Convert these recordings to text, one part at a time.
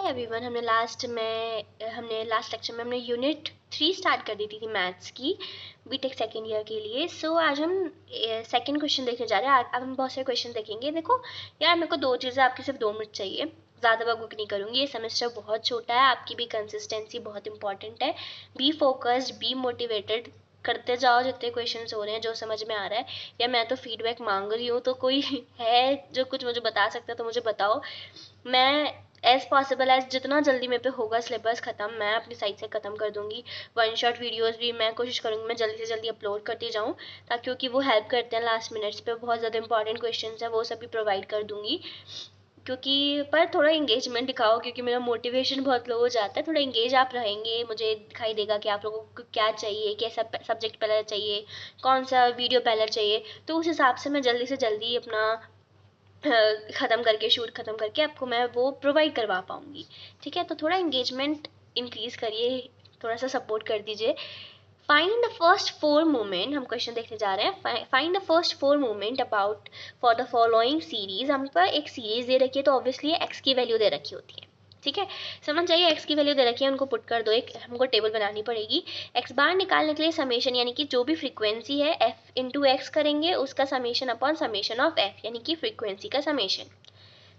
Everyone, हमने last lecture में हमने यूनिट 3 स्टार्ट कर दी थी मैथ्स की बीटेक सेकेंड ईयर के लिए। सो आज हम सेकंड क्वेश्चन देखने जा रहे हैं। अब हम बहुत सारे क्वेश्चन देखेंगे। देखो यार, मेरे को दो चीज़ें, आपकी सिर्फ 2 मिनट चाहिए, ज़्यादा वर्क नहीं करूँगी। ये सेमेस्टर बहुत छोटा है, आपकी भी कंसिस्टेंसी बहुत इंपॉर्टेंट है। बी फोकस्ड, बी मोटिवेटेड, करते जाओ जितने क्वेश्चंस हो रहे हैं, जो समझ में आ रहा है। या मैं तो फीडबैक मांग रही हूँ, तो कोई है जो कुछ मुझे बता सकता है तो मुझे बताओ। मैं एज पॉसिबल एज जितना जल्दी मेरे पे होगा सिलेबस ख़त्म, मैं अपनी साइड से ख़त्म कर दूंगी। वन शॉट वीडियोस भी मैं कोशिश करूँगी मैं जल्दी से जल्दी अपलोड करती जाऊँ, ताकि क्योंकि वो हेल्प करते हैं लास्ट मिनट्स पे। बहुत ज़्यादा इंपॉर्टेंट क्वेश्चंस है, वो सब भी प्रोवाइड कर दूँगी। क्योंकि पर थोड़ा इंगेजमेंट दिखाओ, क्योंकि मेरा मोटिवेशन बहुत लो हो जाता है। थोड़ा इंगेज आप रहेंगे, मुझे दिखाई देगा कि आप लोगों को क्या चाहिए, कैसा सब्जेक्ट पहले चाहिए, कौन सा वीडियो पहले चाहिए। तो उस हिसाब से मैं जल्दी से जल्दी अपना शूट ख़त्म करके आपको मैं वो प्रोवाइड करवा पाऊँगी। ठीक है, तो थोड़ा इंगेजमेंट इंक्रीज़ करिए, थोड़ा सा सपोर्ट कर दीजिए। फाइंड द फर्स्ट 4 मोमेंट, हम क्वेश्चन देखने जा रहे हैं। Find the first 4 moment about for the following series. हम पर एक सीरीज दे रखी है, तो ऑब्वियसली एक्स की वैल्यू दे रखी होती है। ठीक है, समझ जाइए, एक्स की वैल्यू दे रखी है, उनको पुट कर दो। एक हमको टेबल बनानी पड़ेगी। एक्स बार निकालने के लिए समेशन, यानी कि जो भी फ्रीक्वेंसी है एफ इंटू एक्स करेंगे, उसका summation upon summation of F, यानी कि फ्रीक्वेंसी का समेशन।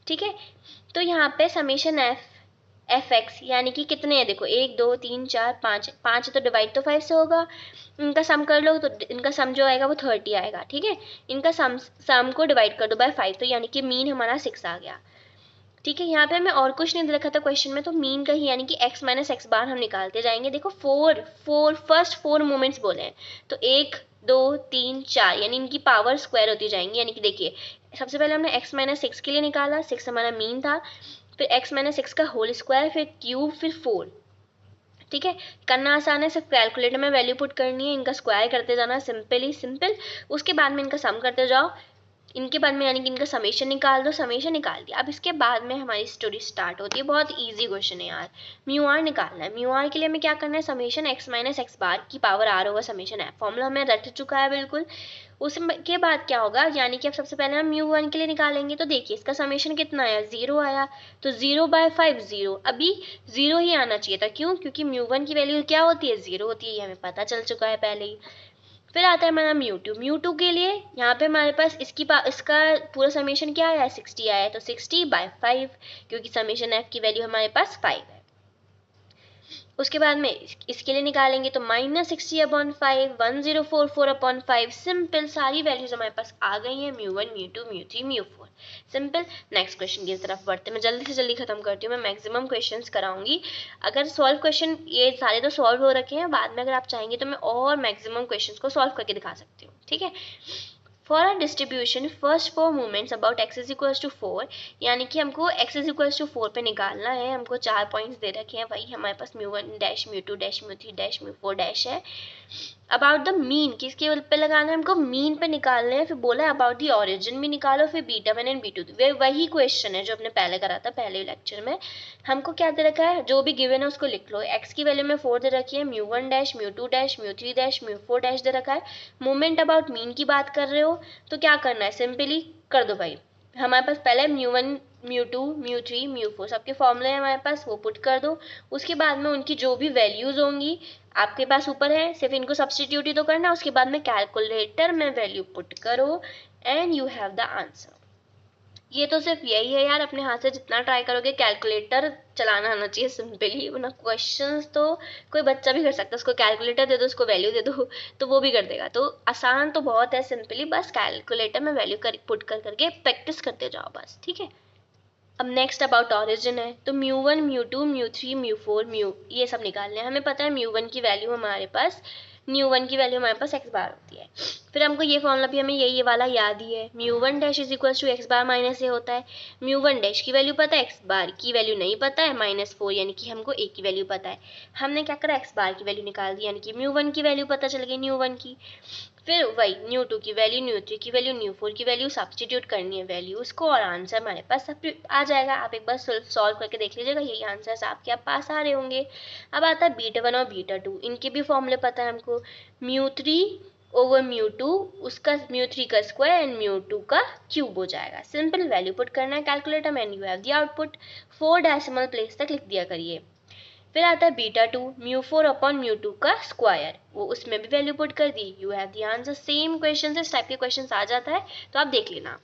ठीक है, तो यहाँ पे समेशन एफ एक्स यानी कि कितने हैं, देखो 1 2 3 4 5, 5 है तो डिवाइड तो 5 से होगा। इनका सम कर लो, तो इनका सम जो आएगा वो 30 आएगा। ठीक है, इनका सम को डिवाइड कर दो बाय 5, तो यानी कि मीन हमारा 6 आ गया। ठीक है, यहाँ पे हमें और कुछ नहीं दे रखा था क्वेश्चन में, तो मीन का ही यानी कि x माइनस एक्स बार हम निकालते जाएंगे। देखो फर्स्ट 4 मोमेंट्स बोले हैं, तो 1 2 3 4, यानी इनकी पावर स्क्वायर होती जाएंगी। यानी कि देखिए, सबसे पहले हमने x माइनस 6 के लिए निकाला, 6 हमारा मीन था, फिर x माइनस 6 का होल स्क्वायर, फिर क्यूब, फिर 4। ठीक है, करना आसान है, सिर्फ कैलकुलेटर में वैल्यू पुट करनी है, इनका स्क्वायर करते जाना, सिंपल। उसके बाद में इनका सम करते जाओ, इनके बाद में यानी कि इनका समेशन निकाल दो, समेशन निकाल दिया। अब इसके बाद में हमारी स्टोरी स्टार्ट होती है। बहुत इजी क्वेश्चन है यार, म्यू आर निकालना है। म्यू आर के लिए हमें क्या करना है, summation x minus x bar की पावर आर होगा समेशन है, फॉर्मूला हमें रट चुका है बिल्कुल। उसके बाद क्या होगा, यानी कि अब सबसे पहले हम म्यू वन के लिए निकालेंगे, तो देखिए इसका समेशन कितना आया, 0 आया, तो 0/5 0। अभी 0 ही आना चाहिए था, क्यों, क्योंकि म्यू वन की वैल्यू क्या होती है, 0 होती है, ये हमें पता चल चुका है पहले ही। फिर आता है हमारा म्यू टू के लिए। यहाँ पे हमारे पास इसका पूरा समेशन क्या आया है, 60 आया है, तो 60/5, क्योंकि समेशन एफ की वैल्यू हमारे पास 5 है। उसके बाद में इसके लिए निकालेंगे, तो -60/5, 1044/5। सिंपल, सारी वैल्यूज हमारे पास आ गई हैं, म्यू1 म्यू2 म्यू3 म्यू4। सिंपल। नेक्स्ट क्वेश्चन की तरफ बढ़ते हैं। मैं जल्दी से जल्दी खत्म करती हूँ, मैं मैक्सिमम क्वेश्चंस कराऊंगी। अगर सॉल्व क्वेश्चन ये सारे तो सॉल्व हो रखे हैं, बाद में अगर आप चाहेंगे तो मैं और मैक्सिमम क्वेश्चंस को सॉल्व करके दिखा सकती हूँ। ठीक है, for a distribution first 4 moments about x is equals to 4, यानी कि हमको x इज इक्वल्स टू 4 पे निकालना है। हमको 4 पॉइंट्स दे रखे हैं, वही हमारे पास म्यू1 डैश म्यू2 डैश म्यू3 डैश म्यू4 डैश है। अबाउट द मीन किसके पे लगाना है, हमको मीन पे निकालना है। फिर बोला है अबाउट द ओरिजिन भी निकालो, फिर बीटा 1 एंड B2। वही क्वेश्चन है जो अपने पहले करा था पहले लेक्चर में। हमको क्या दे रखा है, जो भी गिवन है उसको लिख लो। x की वैल्यू में 4 दे रखी है, mu one dash म्यू2 dash म्यू3 dash म्यू4 dash दे रखा है। मोमेंट अबाउट मीन की बात कर रहे हो, तो क्या करना है, सिंपली कर दो भाई। हमारे पास पहले म्यू1 म्यू2 म्यू3 म्यू4 सबके फॉर्मूले हैं हमारे पास, वो पुट कर दो। उसके बाद में उनकी जो भी वैल्यूज होंगी आपके पास ऊपर है, सिर्फ इनको सब्सटीट्यूट ही तो करना। उसके बाद में कैलकुलेटर में वैल्यू पुट करो and you have the answer. ये तो सिर्फ यही है यार, अपने हाथ से जितना ट्राई करोगे कैलकुलेटर चलाना आना चाहिए सिंपली, वरना क्वेश्चंस तो कोई बच्चा भी कर सकता है। उसको कैलकुलेटर दे दो, उसको वैल्यू दे दो, तो वो भी कर देगा। तो आसान तो बहुत है, सिंपली बस कैलकुलेटर में वैल्यू पुट करके प्रैक्टिस करते जाओ बस। ठीक है, अब नेक्स्ट अबाउट ऑरिजिन है, तो म्यू1 म्यू2 म्यू3 म्यू4 ये सब निकालने हैं। हमें पता है म्यू1 की वैल्यू हमारे पास x बार होती है। फिर हमको ये फॉर्मूला भी हमें ये वाला याद ही है, mu one dash is equal to x bar minus a होता है। म्यू1 डैश की वैल्यू पता है, एक्स बार की वैल्यू नहीं पता है, -4, यानी कि हमको ए की वैल्यू पता है। हमने क्या करा, एक्स बार की वैल्यू निकाल दी, यानी कि म्यू1 की वैल्यू पता चल गई म्यू1 की। फिर वही म्यू2 की वैल्यू, म्यू3 की वैल्यू, म्यू4 की वैल्यू सब्सटीट्यूट करनी है वैल्यूज को, और आंसर हमारे पास सब आ जाएगा। आप एक बार सॉल्व करके देख लीजिएगा, यही आंसर्स आपके पास आ रहे होंगे। अब आता है बीटा 1 और बीटा 2, इनके भी फॉर्मूले पता है हमको। म्यू3 ओवर म्यू टू, उसका म्यू थ्री का स्क्वायर एंड म्यू टू का क्यूब हो जाएगा। सिंपल, वैल्यू पुट करना है कैलकुलेटर में and you have the output. 4 decimal place तक लिख दिया करिए। फिर आता है beta two, mu four upon mu two का स्क्वायर, वो उसमें भी वैल्यू पुट कर दी, you have the answer. Same question इस टाइप के क्वेश्चन आ जाता है तो आप देख लेना।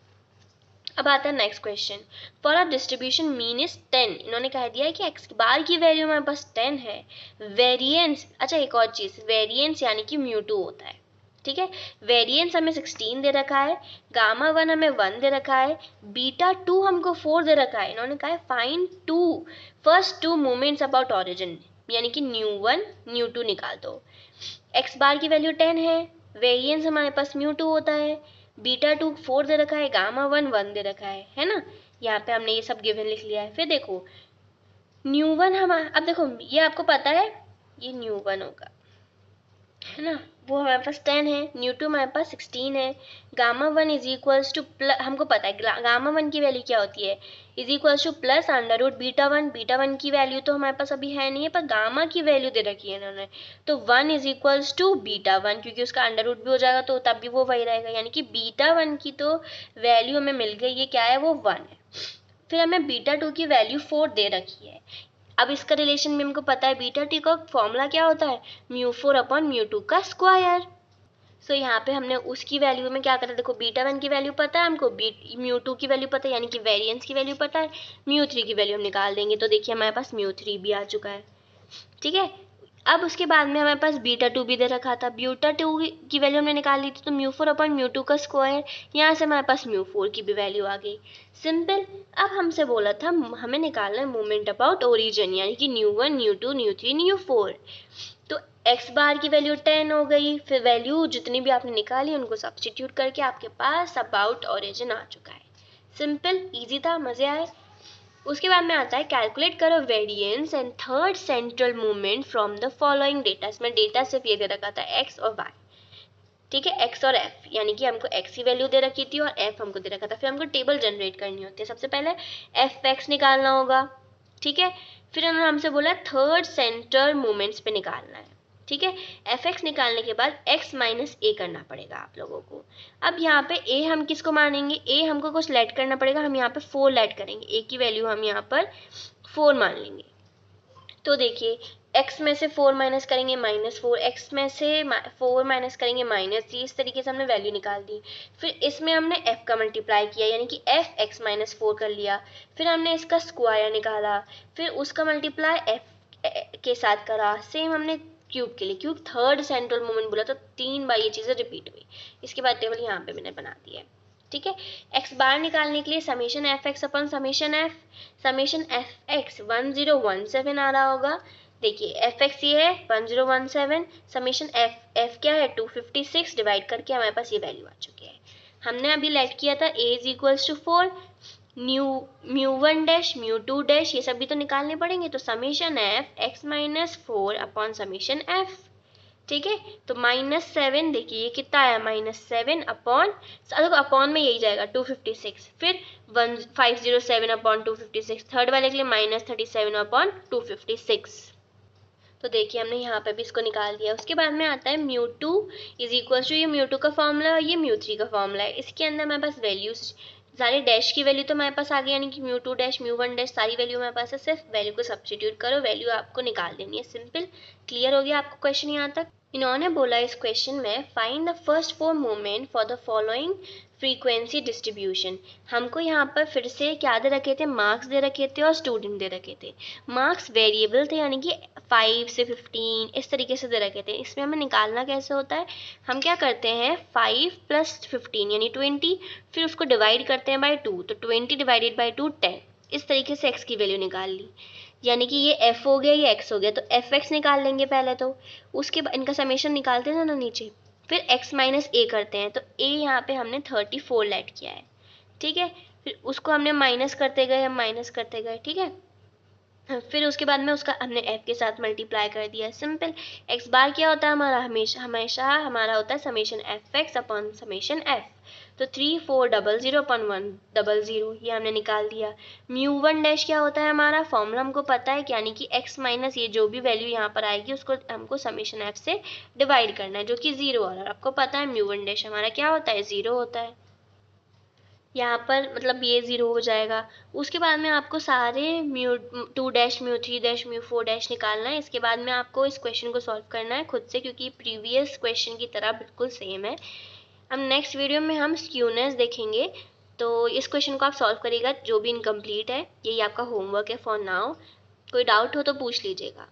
अब आता है next question, for a distribution mean is 10, इन्होंने कह दिया है कि एक्स बार की वैल्यू हमारे पास 10 है, वेरिएंस, अच्छा एक और चीज, वेरिएंस यानी कि म्यू टू होता है, ठीक है। वेरिएंस हमें 16 दे रखा है, गामा वन हमें 1 दे रखा है, बीटा टू हमको 4 दे रखा है। इन्होंने कहा है find to first two moments about origin, यानी कि न्यू वन न्यू टू निकाल दो। एक्स बार की वैल्यू 10 है, वेरिएंस हमारे पास म्यू टू होता है, बीटा टू 4 दे रखा है, गामा वन 1 दे रखा है ना। यहाँ पे हमने ये सब गिवन लिख लिया है। फिर देखो न्यू वन हम, अब देखो ये आपको पता है ये न्यू वन होगा, है ना, वो हमारे पास 10 है, न्यू टू हमारे पास 16 है, gamma one is equals to plus, हमको पता है गामा वन की वैल्यू क्या होती है, is equals to plus under root beta one. Beta one की वैल्यू तो हमारे पास अभी है नहीं है, पर गामा की वैल्यू दे रखी है इन्होंने, तो 1 is equals to beta one, क्योंकि उसका अंडर रूट भी हो जाएगा तो तब भी वो वही रहेगा, यानी कि बीटा वन की तो वैल्यू हमें मिल गई, ये क्या है, वो 1 है। फिर हमें बीटा टू की वैल्यू 4 दे रखी है। अब इसका रिलेशन भी हमको पता है, बीटा टी का फॉर्मूला क्या होता है, mu four upon mu two का स्क्वायर। सो यहाँ पे हमने उसकी वैल्यू में क्या करा, देखो बीटा वन की वैल्यू पता है हमको, म्यू टू की वैल्यू पता है, यानी कि वेरिएंस की वैल्यू पता है, म्यू थ्री की वैल्यू हम निकाल देंगे, तो देखिए हमारे पास म्यू थ्री भी आ चुका है, ठीक है। अब उसके बाद में हमारे पास बीटा टू भी दे रखा था, बीटा टू की वैल्यू हमने निकाल ली थी, तो mu four upon mu two का स्क्वायर, यहाँ से हमारे पास म्यू फोर की भी वैल्यू आ गई। सिंपल। अब हमसे बोला था हमें निकालना है मोमेंट अबाउट ओरिजिन, यानी कि mu one mu two mu three mu four. तो एक्स बार की वैल्यू 10 हो गई, फिर वैल्यू जितनी भी आपने निकाली उनको सब्स्टिट्यूट करके आपके पास अबाउट ओरिजिन आ चुका है। सिंपल, इजी था, मजे आए। उसके बाद में आता है कैलकुलेट करो variance and third central movement from the following data. इसमें डेटा सिर्फ ये दे रखा था एक्स और वाई, ठीक है, एक्स और एफ, यानी कि हमको एक्स की वैल्यू दे रखी थी और एफ हमको दे रखा था। फिर हमको टेबल जनरेट करनी होती है, सबसे पहले एफ एक्स निकालना होगा, ठीक है। फिर उन्होंने हमसे बोला थर्ड सेंट्रल मूवमेंट्स पे निकालना है, ठीक है। एफ एक्स निकालने के बाद एक्स माइनस ए करना पड़ेगा आप लोगों को। अब यहाँ पे ए हम किसको मानेंगे, ए हमको कुछ लेट करना पड़ेगा, हम यहाँ पे 4 लेट करेंगे, ए की वैल्यू हम यहाँ पर 4 मान लेंगे। तो देखिए x में से 4 माइनस करेंगे -4, x में से 4 माइनस करेंगे -3, इस तरीके से हमने वैल्यू निकाल दी। फिर इसमें हमने f का मल्टीप्लाई किया, यानी कि f x -4 कर लिया। फिर हमने इसका स्क्वायर निकाला, फिर उसका मल्टीप्लाई f के साथ करा। सेम हमने क्यूब के लिए, क्यूब थर्ड सेंट्रल मोमेंट बोला तो 3 बार ये चीज़ें रिपीट हुई। इसके बाद टेबल यहाँ पे मैंने बना दी है, ठीक है। एक्स बार निकालने के लिए summation F x upon summation F x 1017 आ रहा होगा। देखिए एफ एक्स ये है 1017, समेशन एफ क्या है 256, डिवाइड करके हमारे पास ये वैल्यू आ चुकी है। हमने अभी लेट किया था A is equals to 4, mu one dash mu two dash ये सब भी तो निकालने पड़ेंगे, तो summation F X -4 upon summation F, ठीक है। तो -7, देखिए ये कितना आया, -7 अपॉन, देखो अपॉन में यही जाएगा 256, फिर 507 अपॉन 256, थर्ड वाले के लिए -37 अपॉन 256। तो देखिए हमने यहाँ पे भी इसको निकाल दिया। उसके बाद में आता है mu two is equal to, ये म्यू टू का फॉर्मूला और ये म्यू थ्री का फॉर्मूला है। इसके अंदर हमारे पास वैल्यूज सारे डैश की वैल्यू तो हमारे पास आ गई, यानी कि mu two dash mu one dash सारी वैल्यू हमारे पास है, सिर्फ वैल्यू को सब्स्टिट्यूट करो, वैल्यू आपको निकाल देनी है। सिंपल, क्लियर हो गया आपको क्वेश्चन यहाँ तक। इन्होंने बोला इस क्वेश्चन में find the first 4 moment for the following frequency distribution. हमको यहाँ पर फिर से क्या दे रखे थे, मार्क्स दे रखे थे और स्टूडेंट दे रखे थे। मार्क्स वेरिएबल थे, यानी कि 5 से 15 इस तरीके से दे रखे थे। इसमें हमें निकालना कैसे होता है, हम क्या करते हैं 5 + 15 यानी 20, फिर उसको डिवाइड करते हैं बाई 2, तो 20 डिवाइडेड बाई 2 10, इस तरीके से x की वैल्यू निकाल ली, यानी कि ये f हो गया ये x हो गया, तो एफ एक्स निकाल लेंगे पहले, तो उसके बाद इनका समेशन निकालते हैं ना नीचे, फिर x - a करते हैं, तो a यहाँ पे हमने 34 लेट किया है, ठीक है। फिर उसको हमने माइनस करते गए, हम माइनस करते गए, ठीक है। फिर उसके बाद में उसका हमने f के साथ मल्टीप्लाई कर दिया। सिंपल, x बार क्या होता है हमारा, हमेशा हमारा होता है summation F x upon summation F. तो 3400 अपन 100 ये हमने निकाल दिया। μ1 क्या होता है हमारा, फॉर्मूला हमको पता है, यानी कि x माइनस ये जो भी वैल्यू यहाँ पर आएगी उसको हमको समेशन f से डिवाइड करना है, जो कि 0 और आपको पता है μ1 हमारा क्या होता है, 0 होता है। यहाँ पर मतलब ये 0 हो जाएगा। उसके बाद में आपको सारे μ2 μ3 μ4 निकालना है। इसके बाद में आपको इस क्वेश्चन को सॉल्व करना है खुद से, क्योंकि प्रीवियस क्वेश्चन की तरह बिल्कुल सेम है। अब नेक्स्ट वीडियो में हम स्क्यूनेस देखेंगे, तो इस क्वेश्चन को आप सॉल्व करिएगा जो भी इनकम्प्लीट है। यही आपका होमवर्क है फॉर नाउ। कोई डाउट हो तो पूछ लीजिएगा।